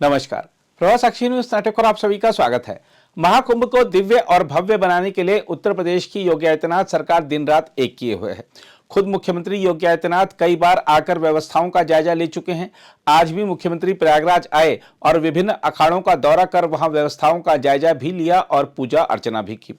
नमस्कार, प्रवास साक्षी न्यूज नाटक पर आप सभी का स्वागत है। महाकुंभ को दिव्य और भव्य बनाने के लिए उत्तर प्रदेश की योगी आदित्यनाथ सरकार दिन रात एक किए हुए है। खुद मुख्यमंत्री योगी आदित्यनाथ कई बार आकर व्यवस्थाओं का जायजा ले चुके हैं। आज भी मुख्यमंत्री प्रयागराज आए और विभिन्न अखाड़ों का दौरा कर वहां व्यवस्थाओं का जायजा भी लिया और पूजा अर्चना भी की।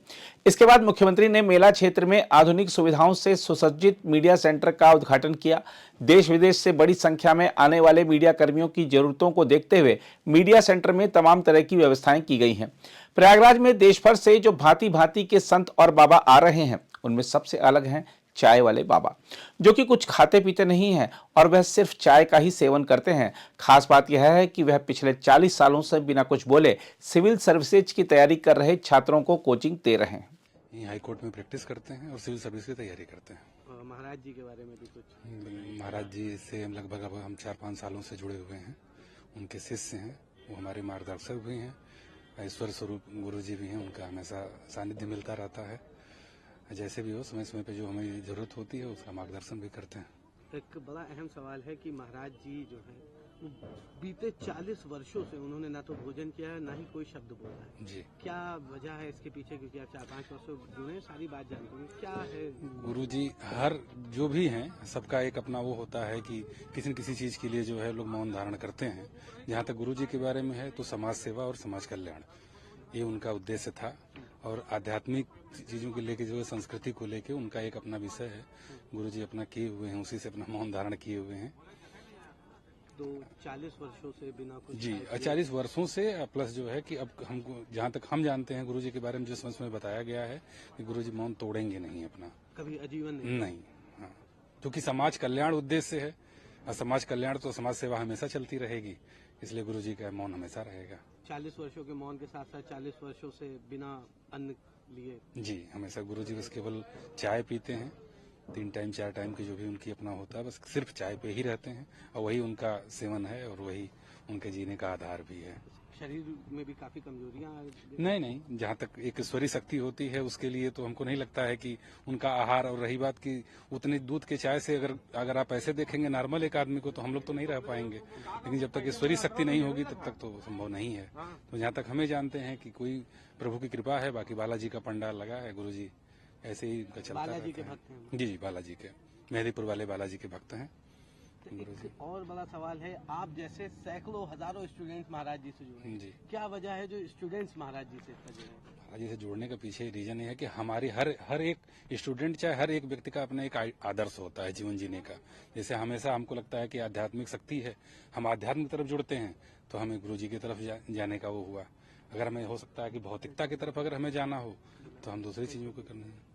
इसके बाद मुख्यमंत्री ने मेला क्षेत्र में आधुनिक सुविधाओं से सुसज्जित मीडिया सेंटर का उद्घाटन किया। देश विदेश से बड़ी संख्या में आने वाले मीडिया कर्मियों की जरूरतों को देखते हुए मीडिया सेंटर में तमाम तरह की व्यवस्थाएं की गई हैं। प्रयागराज में देश भर से जो भांति भांति के संत और बाबा आ रहे हैं, उनमें सबसे अलग हैं चाय वाले बाबा, जो कि कुछ खाते पीते नहीं हैं और वह सिर्फ चाय का ही सेवन करते हैं। खास बात यह है कि वह पिछले 40 सालों से बिना कुछ बोले सिविल सर्विसेज की तैयारी कर रहे छात्रों को कोचिंग दे रहे हैं। हाई कोर्ट में प्रैक्टिस करते हैं और सिविल सर्विस की तैयारी करते हैं। महाराज जी के बारे में भी कुछ? महाराज जी से लगभग अब हम 4-5 सालों से जुड़े हुए हैं, उनके शिष्य हैं, वो हमारे मार्गदर्शक भी हैं। ईश्वर स्वरूप गुरु जी भी हैं, उनका हमेशा सानिध्य मिलता रहता है। जैसे भी हो समय समय पे जो हमें जरूरत होती है उसका मार्गदर्शन भी करते हैं। एक बड़ा अहम सवाल है कि महाराज जी जो है बीते 40 वर्षों से उन्होंने ना तो भोजन किया है ना ही कोई शब्द बोला है जी। क्या वजह है इसके पीछे? क्योंकि आप 4-5 वर्षों जुड़े, सारी बात जानते हैं, क्या है? गुरु जी हर जो भी हैं सबका एक अपना वो होता है कि किसी न किसी चीज के लिए जो है लोग मौन धारण करते हैं। जहाँ तक गुरु जी के बारे में है तो समाज सेवा और समाज कल्याण ये उनका उद्देश्य था और आध्यात्मिक चीजों को लेके जो है संस्कृति को लेके उनका एक अपना विषय है। गुरु जी अपना किए हुए हैं, उसी से अपना मौन धारण किए हुए हैं। तो 40 वर्षों से बिना कुछ जी 40 वर्षों से प्लस जो है कि अब हमको जहाँ तक हम जानते हैं गुरु जी के बारे में जिस समय बताया गया है कि गुरु जी मौन तोड़ेंगे नहीं अपना, कभी आजीवन नहीं। हाँ, क्योंकि समाज कल्याण उद्देश्य है और समाज कल्याण तो समाज सेवा हमेशा चलती रहेगी, इसलिए गुरु जी का मौन हमेशा रहेगा। 40 वर्षों के मौन के साथ साथ 40 वर्षों से बिना अन्न लिए जी हमेशा गुरु जी बस केवल चाय पीते हैं, 3 टाइम 4 टाइम की जो भी उनकी अपना होता है बस सिर्फ चाय पे ही रहते हैं और वही उनका सेवन है और वही उनके जीने का आधार भी है। शरीर में भी काफी कमजोरियां नहीं, जहाँ तक एक ईश्वरीय शक्ति होती है उसके लिए तो हमको नहीं लगता है कि उनका आहार। और रही बात की उतने दूध के चाय से अगर आप ऐसे देखेंगे नॉर्मल एक आदमी को तो हम लोग तो नहीं रह पाएंगे, लेकिन जब तक ईश्वरीय शक्ति नहीं होगी तब तक तो संभव नहीं है। तो जहाँ तक हमें जानते हैं कि कोई प्रभु की कृपा है, बाकी बालाजी का पंडाल लगा है, गुरु जी ऐसे ही उनका चलता रहता है। जी बालाजी के, मेहदीपुर वाले बालाजी के भक्त हैं गुरु जी। और बड़ा सवाल है, आप जैसे सैकड़ों हजारों स्टूडेंट्स महाराज जी से जुड़े हैं, क्या वजह है जो स्टूडेंट्स महाराज जी से जुड़े हैं? महाराज जी से जुड़ने का पीछे रीजन ये है कि हमारी हर एक स्टूडेंट चाहे हर एक व्यक्ति का अपना एक आदर्श होता है जीवन जीने का। जैसे हमेशा हमको लगता है कि आध्यात्मिक शक्ति है, हम आध्यात्म की तरफ जुड़ते हैं तो हमें गुरु जी की तरफ जाने का वो हुआ। अगर हमें हो सकता है कि भौतिकता की तरफ अगर हमें जाना हो तो हम दूसरी चीजों को करना है।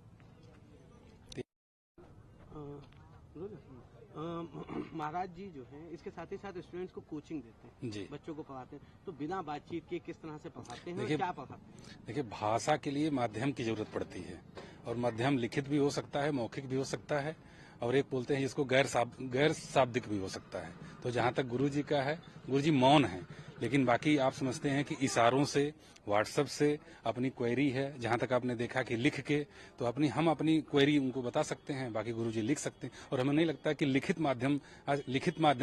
महाराज जी जो हैं इसके साथ ही साथ स्टूडेंट्स को कोचिंग देते हैं जी, बच्चों को पढ़ाते हैं, तो बिना बातचीत के किस तरह से पढ़ाते हैं? क्या पढ़ाते हैं? देखिए भाषा के लिए माध्यम की जरूरत पड़ती है और माध्यम लिखित भी हो सकता है, मौखिक भी हो सकता है और एक बोलते हैं जिसको गैर शाब्दिक भी हो सकता है। तो जहाँ तक गुरु जी का है, गुरु जी मौन है, लेकिन बाकी आप समझते हैं कि इशारों से, व्हाट्सएप से अपनी क्वेरी है, जहाँ तक आपने देखा कि लिख के तो हम अपनी क्वेरी उनको बता सकते हैं, बाकी गुरुजी लिख सकते हैं। और हमें नहीं लगता कि लिखित माध्यम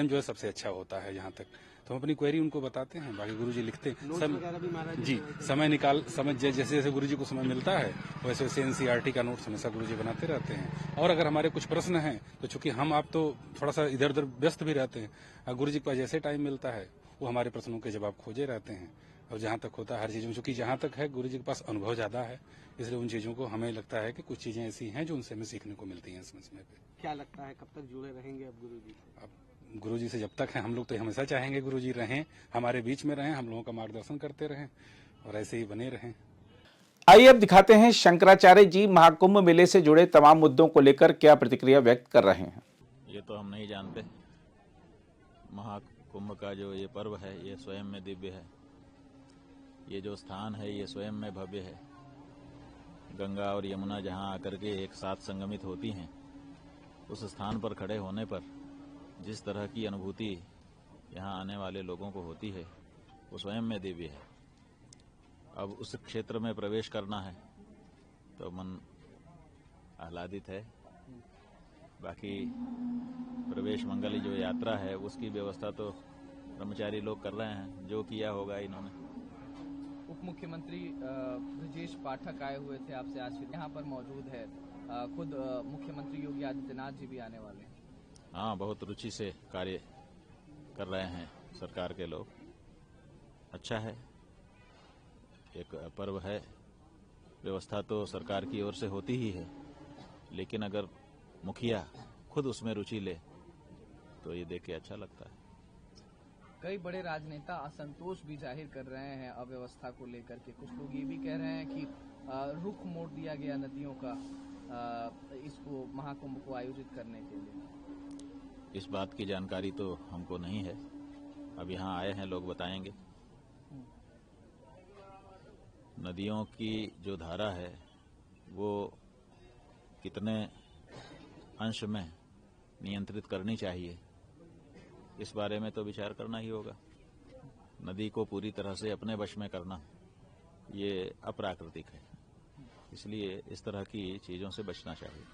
जो है सबसे अच्छा होता है। जहाँ तक तो हम अपनी क्वेरी उनको बताते हैं, बाकी गुरुजी लिखते हैं। जी समय जैसे जैसे गुरुजी को समय मिलता है वैसे वैसे एनसीईआरटी का नोट्स हमेशा गुरुजी बनाते रहते हैं। और अगर हमारे कुछ प्रश्न हैं तो चूंकि हम आप तो थोड़ा सा इधर उधर व्यस्त भी रहते हैं, गुरुजी के पास जैसे टाइम मिलता है वो हमारे प्रश्नों के जवाब खोजे रहते हैं। और जहाँ तक होता है हर चीजों, चूंकि जहाँ तक है गुरुजी के पास अनुभव ज्यादा है, इसलिए उन चीजों को हमें लगता है कि कुछ चीजें ऐसी हैं जो उनसे हमें सीखने को मिलती हैं समय समय पे। क्या लगता है कब तक जुड़े रहेंगे अब गुरुजी? अब गुरुजी से जब तक है हम लोग तो हमेशा चाहेंगे गुरुजी रहें, हमारे बीच में रहें, हम लोगों का मार्गदर्शन करते रहें और ऐसे ही बने रहें। आइए अब दिखाते हैं शंकराचार्य जी महाकुंभ मेले से जुड़े तमाम मुद्दों को लेकर क्या प्रतिक्रिया व्यक्त कर रहे हैं। ये तो हम नहीं जानते, महाकुंभ का जो ये पर्व है ये स्वयं में दिव्य है, ये जो स्थान है ये स्वयं में भव्य है। गंगा और यमुना जहाँ आकर के एक साथ संगमित होती हैं, उस स्थान पर खड़े होने पर जिस तरह की अनुभूति यहाँ आने वाले लोगों को होती है वो स्वयं में दिव्य है। अब उस क्षेत्र में प्रवेश करना है तो मन आह्लादित है। बाकी प्रवेश मंगली जो यात्रा है उसकी व्यवस्था तो कर्मचारी लोग कर रहे हैं, जो किया होगा इन्होंने। उप मुख्यमंत्री ब्रजेश पाठक आए हुए थे आपसे आज यहाँ पर मौजूद है। खुद मुख्यमंत्री योगी आदित्यनाथ जी भी आने वाले हैं। हाँ, बहुत रुचि से कार्य कर रहे हैं सरकार के लोग। अच्छा है, एक पर्व है। व्यवस्था तो सरकार की ओर से होती ही है, लेकिन अगर मुखिया खुद उसमें रुचि ले तो ये देख के अच्छा लगता है। कई बड़े राजनेता असंतोष भी जाहिर कर रहे हैं अव्यवस्था को लेकर के। कुछ लोग ये भी कह रहे हैं कि रुख मोड़ दिया गया नदियों का इसको महाकुंभ को आयोजित करने के लिए। इस बात की जानकारी तो हमको नहीं है। अब यहाँ आए हैं लोग, बताएंगे। नदियों की जो धारा है वो कितने अंश में नियंत्रित करनी चाहिए, इस बारे में तो विचार करना ही होगा। नदी को पूरी तरह से अपने वश में करना ये अप्राकृतिक है, इसलिए इस तरह की चीजों से बचना चाहिए।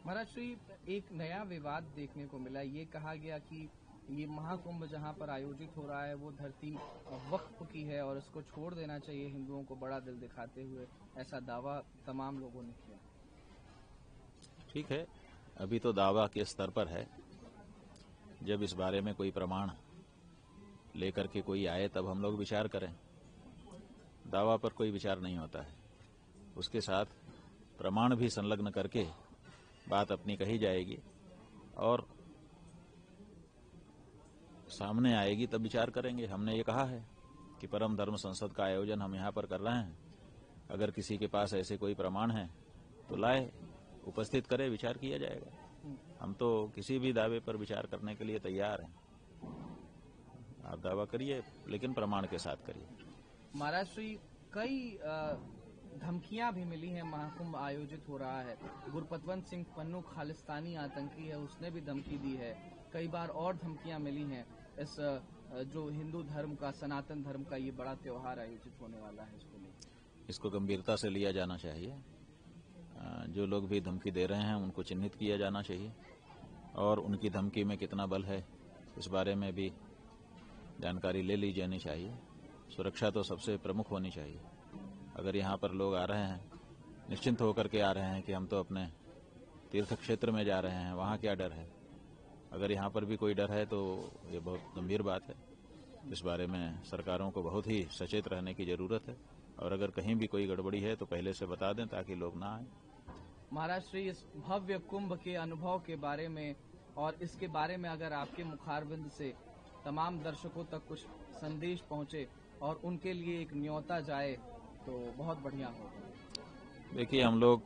महाराज श्री, एक नया विवाद देखने को मिला। ये कहा गया कि ये महाकुंभ जहां पर आयोजित हो रहा है वो धरती वक्फ की है और इसको छोड़ देना चाहिए हिंदुओं को बड़ा दिल दिखाते हुए, ऐसा दावा तमाम लोगों ने किया। ठीक है, अभी तो दावा के स्तर पर है। जब इस बारे में कोई प्रमाण लेकर के कोई आए तब हम लोग विचार करें। दावा पर कोई विचार नहीं होता है, उसके साथ प्रमाण भी संलग्न करके बात अपनी कही जाएगी और सामने आएगी तब विचार करेंगे। हमने ये कहा है कि परम धर्म संसद का आयोजन हम यहाँ पर कर रहे हैं। अगर किसी के पास ऐसे कोई प्रमाण है तो लाए, उपस्थित करे, विचार किया जाएगा। हम तो किसी भी दावे पर विचार करने के लिए तैयार हैं। आप दावा करिए, लेकिन प्रमाण के साथ करिए। महाराज श्री, कई धमकियां भी मिली हैं। महाकुंभ आयोजित हो रहा है, गुरपतवंत सिंह पन्नू खालिस्तानी आतंकी है, उसने भी धमकी दी है। कई बार और धमकियां मिली हैं। इस जो हिंदू धर्म का, सनातन धर्म का ये बड़ा त्योहार आयोजित होने वाला है, इसको गंभीरता से लिया जाना चाहिए। जो लोग भी धमकी दे रहे हैं उनको चिन्हित किया जाना चाहिए और उनकी धमकी में कितना बल है इस बारे में भी जानकारी ले ली जानी चाहिए। सुरक्षा तो सबसे प्रमुख होनी चाहिए। अगर यहाँ पर लोग आ रहे हैं, निश्चिंत होकर के आ रहे हैं कि हम तो अपने तीर्थ क्षेत्र में जा रहे हैं, वहाँ क्या डर है? अगर यहाँ पर भी कोई डर है तो ये बहुत गंभीर बात है। इस बारे में सरकारों को बहुत ही सचेत रहने की जरूरत है और अगर कहीं भी कोई गड़बड़ी है तो पहले से बता दें ताकि लोग ना आए। महाराज श्री, इस भव्य कुंभ के अनुभव के बारे में और इसके बारे में अगर आपके मुखारबिंद से तमाम दर्शकों तक कुछ संदेश पहुंचे और उनके लिए एक न्योता जाए तो बहुत बढ़िया होगा। देखिए, हम लोग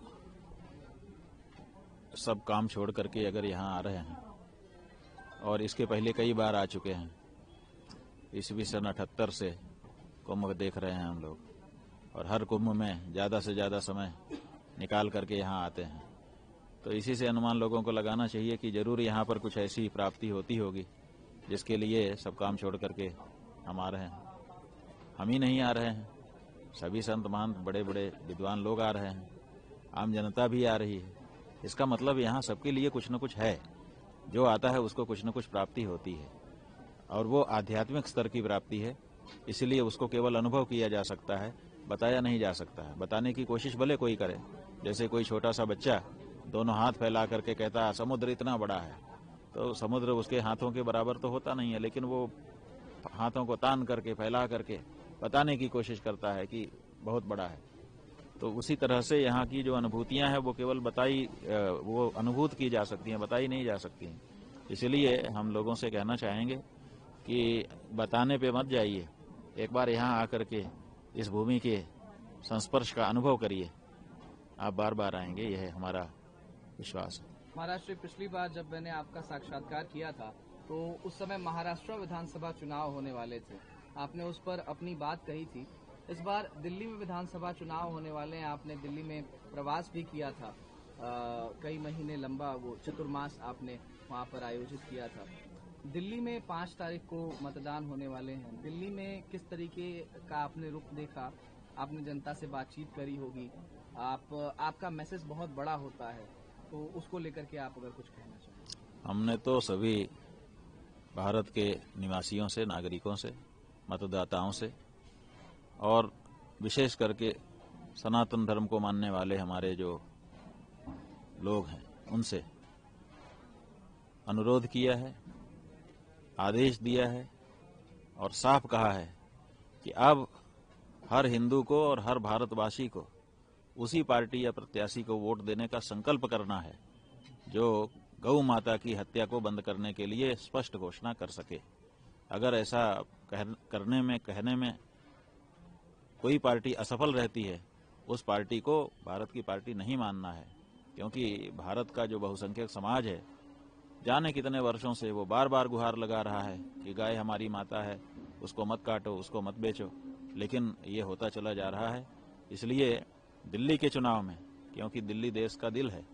सब काम छोड़ करके अगर यहाँ आ रहे हैं और इसके पहले कई बार आ चुके हैं, ईस्वी सन 78 से कुंभ देख रहे हैं हम लोग और हर कुंभ में ज्यादा से ज्यादा समय निकाल करके यहाँ आते हैं, तो इसी से अनुमान लोगों को लगाना चाहिए कि जरूर यहाँ पर कुछ ऐसी प्राप्ति होती होगी जिसके लिए सब काम छोड़ करके हम आ रहे हैं। हम ही नहीं आ रहे हैं, सभी संत महंत बड़े बड़े विद्वान लोग आ रहे हैं, आम जनता भी आ रही है। इसका मतलब यहाँ सबके लिए कुछ न कुछ है। जो आता है उसको कुछ न कुछ प्राप्ति होती है और वो आध्यात्मिक स्तर की प्राप्ति है, इसलिए उसको केवल अनुभव किया जा सकता है, बताया नहीं जा सकता है। बताने की कोशिश भले कोई करे, जैसे कोई छोटा सा बच्चा दोनों हाथ फैला करके कहता है समुद्र इतना बड़ा है, तो समुद्र उसके हाथों के बराबर तो होता नहीं है, लेकिन वो हाथों को तान करके फैला करके बताने की कोशिश करता है कि बहुत बड़ा है। तो उसी तरह से यहाँ की जो अनुभूतियां हैं वो केवल वो अनुभूत की जा सकती हैं, बताई नहीं जा सकती हैं। इसलिए हम लोगों से कहना चाहेंगे कि बताने पे मत जाइए, एक बार यहाँ आकर के इस भूमि के संस्पर्श का अनुभव करिए, आप बार बार आएंगे, यह है हमारा विश्वास। महाराष्ट्र, पिछली बार जब मैंने आपका साक्षात्कार किया था तो उस समय महाराष्ट्र विधानसभा चुनाव होने वाले थे, आपने उस पर अपनी बात कही थी। इस बार दिल्ली में विधानसभा चुनाव होने वाले हैं, आपने दिल्ली में प्रवास भी किया था, कई महीने लंबा वो चतुर्मास आपने वहां पर आयोजित किया था। दिल्ली में 5 तारीख को मतदान होने वाले हैं। दिल्ली में किस तरीके का आपने रुख देखा? आपने जनता से बातचीत करी होगी, आपका मैसेज बहुत बड़ा होता है, तो उसको लेकर के आप अगर कुछ कहना चाहें। हमने तो सभी भारत के निवासियों से, नागरिकों से, मतदाताओं से और विशेष करके सनातन धर्म को मानने वाले हमारे जो लोग हैं उनसे अनुरोध किया है, आदेश दिया है और साफ कहा है कि अब हर हिंदू को और हर भारतवासी को उसी पार्टी या प्रत्याशी को वोट देने का संकल्प करना है जो गौ माता की हत्या को बंद करने के लिए स्पष्ट घोषणा कर सके। अगर ऐसा कहने में कोई पार्टी असफल रहती है, उस पार्टी को भारत की पार्टी नहीं मानना है, क्योंकि भारत का जो बहुसंख्यक समाज है, जाने कितने वर्षों से वो बार बार गुहार लगा रहा है कि गाय हमारी माता है, उसको मत काटो, उसको मत बेचो, लेकिन ये होता चला जा रहा है। इसलिए दिल्ली के चुनाव में, क्योंकि दिल्ली देश का दिल है,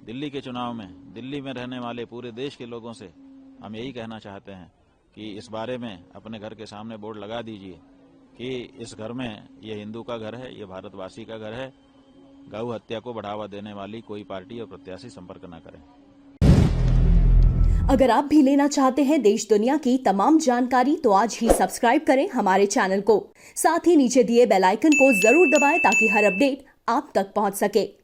दिल्ली के चुनाव में दिल्ली में रहने वाले पूरे देश के लोगों से हम यही कहना चाहते हैं कि इस बारे में अपने घर के सामने बोर्ड लगा दीजिए कि इस घर में ये हिंदू का घर है, ये भारतवासी का घर है। गौ हत्या को बढ़ावा देने वाली कोई पार्टी और प्रत्याशी संपर्क न करें। अगर आप भी लेना चाहते हैं देश दुनिया की तमाम जानकारी तो आज ही सब्सक्राइब करें हमारे चैनल को। साथ ही नीचे दिए बेल आइकन को जरूर दबाएं ताकि हर अपडेट आप तक पहुंच सके।